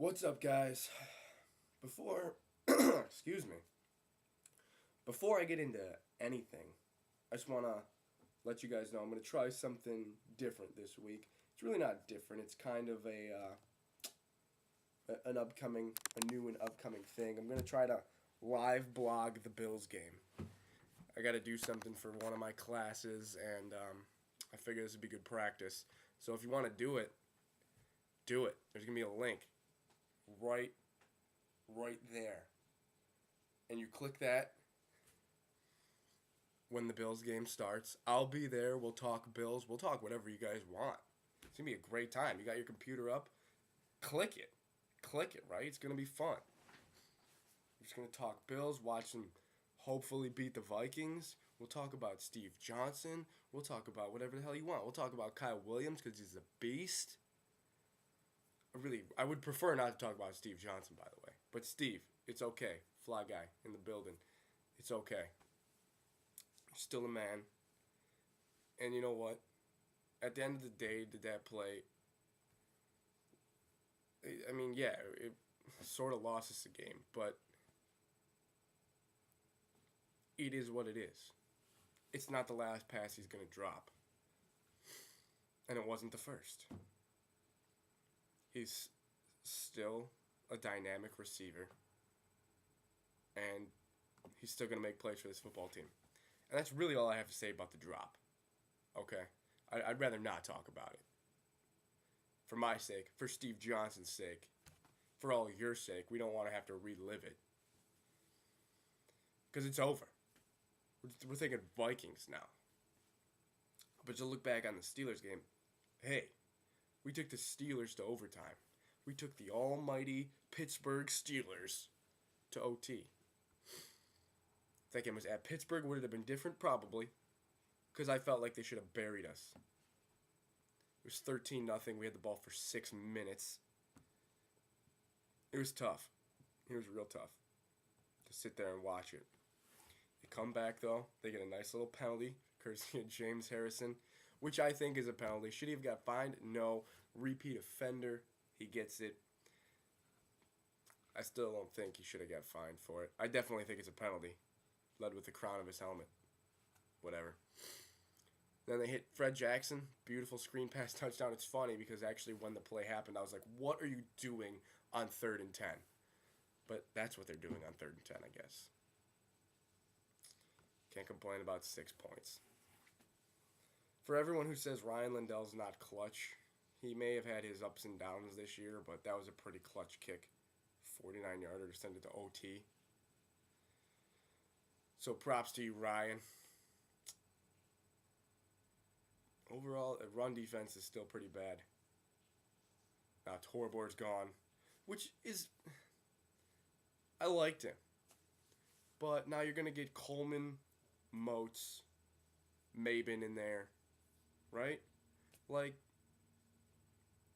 What's up, guys? Before, excuse me, before I get into anything, I just want to let you guys know I'm going to try something different this week. It's really not different. It's kind of a new and upcoming thing. I'm going to try to live blog the Bills game. I got to do something for one of my classes, and I figure this would be good practice. So if you want to do it, do it. There's going to be a link right there. And you click that when the Bills game starts. I'll be there. We'll talk Bills. We'll talk whatever you guys want. It's going to be a great time. You got your computer up. Click it. Click it, right? It's going to be fun. We're just going to talk Bills, watch them hopefully beat the Vikings. We'll talk about Steve Johnson. We'll talk about whatever the hell you want. We'll talk about Kyle Williams because he's a beast. I would prefer not to talk about Steve Johnson, by the way. But Steve, it's okay. Fly guy in the building. It's okay. You're still a man. And you know what? At the end of the day, did that play... I mean, yeah, it sort of lost us a game, but it is what it is. It's not the last pass he's going to drop. And it wasn't the first. He's still a dynamic receiver. And he's still going to make plays for this football team. And that's really all I have to say about the drop. Okay? I'd rather not talk about it. For my sake, for Steve Johnson's sake, for all your sake, we don't want to have to relive it. Because it's over. We're thinking Vikings now. But you look back on the Steelers game, hey, we took the Steelers to overtime. We took the almighty Pittsburgh Steelers to OT. If that game was at Pittsburgh, would it have been different? Probably. Because I felt like they should have buried us. It was 13-0. We had the ball for 6 minutes. It was tough. It was real tough to sit there and watch it. They come back, though. They get a nice little penalty, courtesy of James Harrison, which I think is a penalty. Should he have got fined? No. Repeat offender. He gets it. I still don't think he should have got fined for it. I definitely think it's a penalty. Led with the crown of his helmet. Whatever. Then they hit Fred Jackson. Beautiful screen pass touchdown. It's funny because actually when the play happened, I was like, what are you doing on 3rd and 10? But that's what they're doing on 3rd and 10, I guess. Can't complain about 6 points. For everyone who says Ryan Lindell's not clutch, he may have had his ups and downs this year, but that was a pretty clutch kick. 49-yarder to send it to OT. So props to you, Ryan. Overall, run defense is still pretty bad. Now Torbor's gone, which is... I liked him. But now you're going to get Coleman, Moats, Mabin in there, right? Like,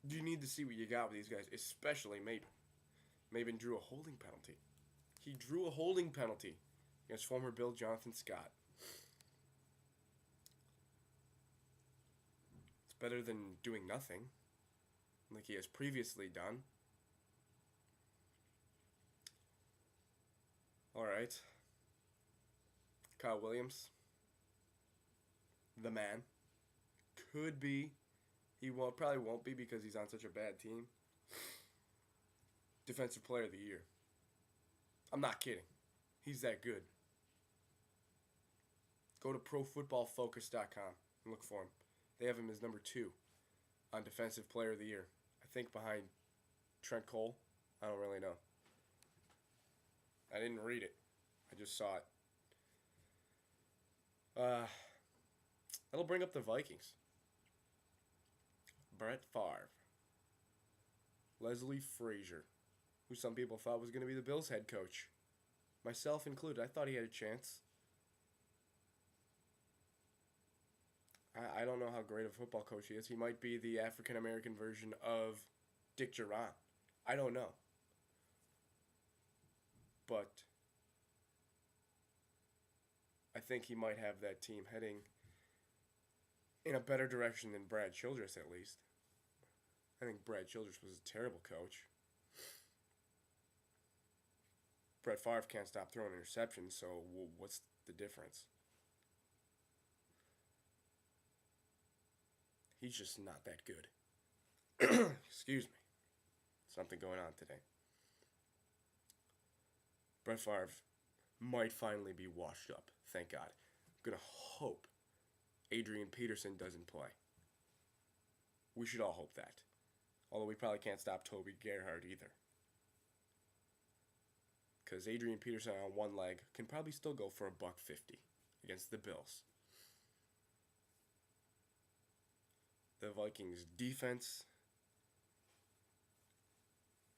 you need to see what you got with these guys, especially Mabin. Mabin drew a holding penalty. He drew a holding penalty against former Bill Jonathan Scott. It's better than doing nothing, like he has previously done. Alright. Kyle Williams. The man. Could be. Probably won't be because he's on such a bad team. Defensive Player of the Year. I'm not kidding. He's that good. Go to ProFootballFocus.com and look for him. They have him as number 2 on Defensive Player of the Year. I think behind Trent Cole. I don't really know. I didn't read it. I just saw it. That'll bring up the Vikings. Brett Favre. Leslie Frazier, who some people thought was going to be the Bills' head coach. Myself included. I thought he had a chance. I don't know how great of a football coach he is. He might be the African-American version of Dick Duran. I don't know. But I think he might have that team heading in a better direction than Brad Childress, at least. I think Brad Childress was a terrible coach. Brett Favre can't stop throwing interceptions, so what's the difference? He's just not that good. Excuse me. Something going on today. Brett Favre might finally be washed up. Thank God. I'm going to hope Adrian Peterson doesn't play. We should all hope that. Although we probably can't stop Toby Gerhardt either. Because Adrian Peterson on one leg can probably still go for $150 against the Bills. The Vikings defense,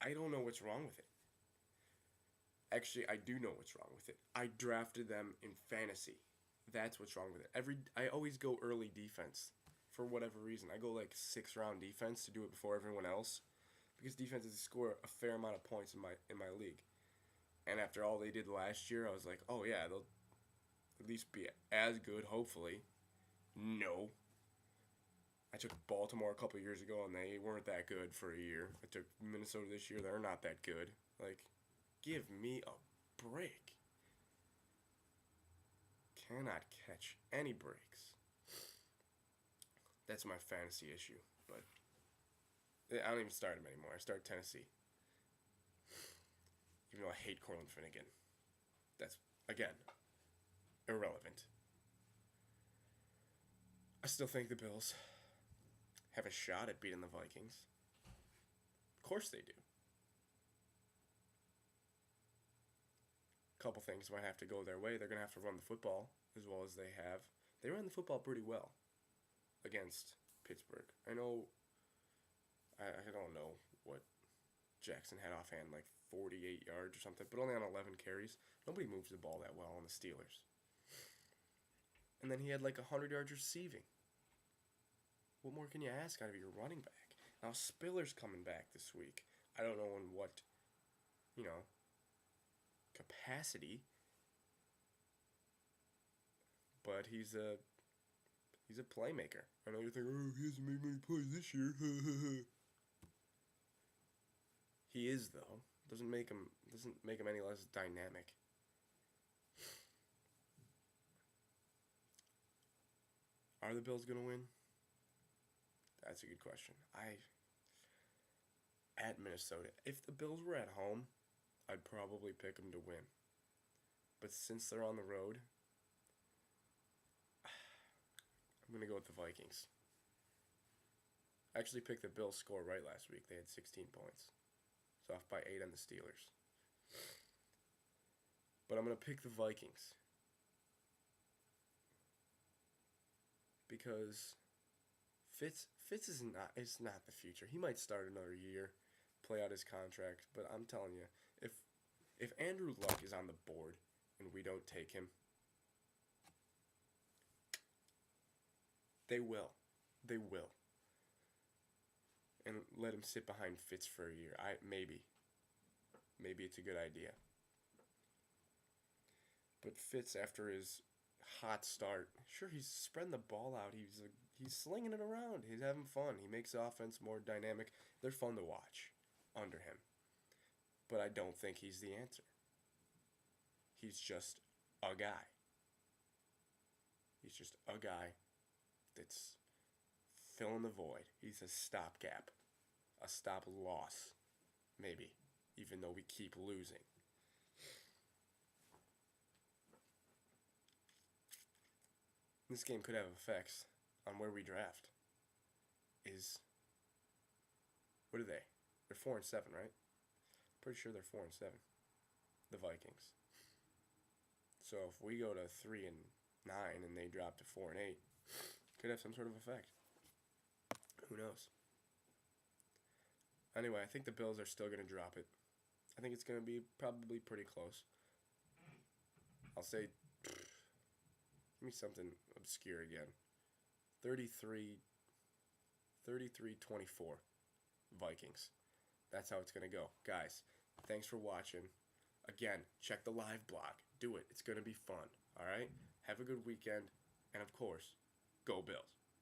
I don't know what's wrong with it. Actually, I do know what's wrong with it. I drafted them in fantasy. That's what's wrong with it. I always go early defense for whatever reason. I go like 6th round defense to do it before everyone else because defenses score a fair amount of points in my league. And after all they did last year, I was like, oh yeah, they'll at least be as good, hopefully. No. I took Baltimore a couple years ago, and they weren't that good for a year. I took Minnesota this year. They're not that good. Like, give me a break. Cannot catch any breaks. That's my fantasy issue. But I don't even start them anymore. I start Tennessee. Even though I hate Cortland Finnegan. That's, again, irrelevant. I still think the Bills have a shot at beating the Vikings. Of course they do. A couple things might have to go their way. They're going to have to run the football as well as they have. They ran the football pretty well against Pittsburgh. I know, I don't know what Jackson had offhand, like 48 yards or something, but only on 11 carries. Nobody moves the ball that well on the Steelers. And then he had like 100 yards receiving. What more can you ask out of your running back? Now, Spiller's coming back this week. I don't know in what, capacity. But he's a playmaker. I know you're thinking, oh, he hasn't made many plays this year. He is, though. Doesn't make him any less dynamic. Are the Bills gonna win? That's a good question. At Minnesota, if the Bills were at home, I'd probably pick them to win. But since they're on the road, I'm gonna go with the Vikings. I actually picked the Bills score right last week. They had 16 points. So off by 8 on the Steelers. But I'm going to pick the Vikings. Because Fitz is not the future. He might start another year, play out his contract, but I'm telling you, if Andrew Luck is on the board and we don't take him, they will. They will. And let him sit behind Fitz for a year. Maybe it's a good idea. But Fitz, after his hot start, sure, he's spreading the ball out. He's slinging it around. He's having fun. He makes the offense more dynamic. They're fun to watch under him. But I don't think he's the answer. He's just a guy. He's just a guy that's filling the void. He's a stopgap. A stop loss, maybe, even though we keep losing. This game could have effects on where we draft. What are they? They're 4-7, right? Pretty sure they're 4-7. The Vikings. So if we go to 3-9 and they drop to 4-8, could have some sort of effect. Who knows? Anyway, I think the Bills are still going to drop it. I think it's going to be probably pretty close. I'll say, give me something obscure again. 33-24 Vikings. That's how it's going to go. Guys, thanks for watching. Again, check the live blog. Do it. It's going to be fun. All right? Have a good weekend. And, of course, go Bills.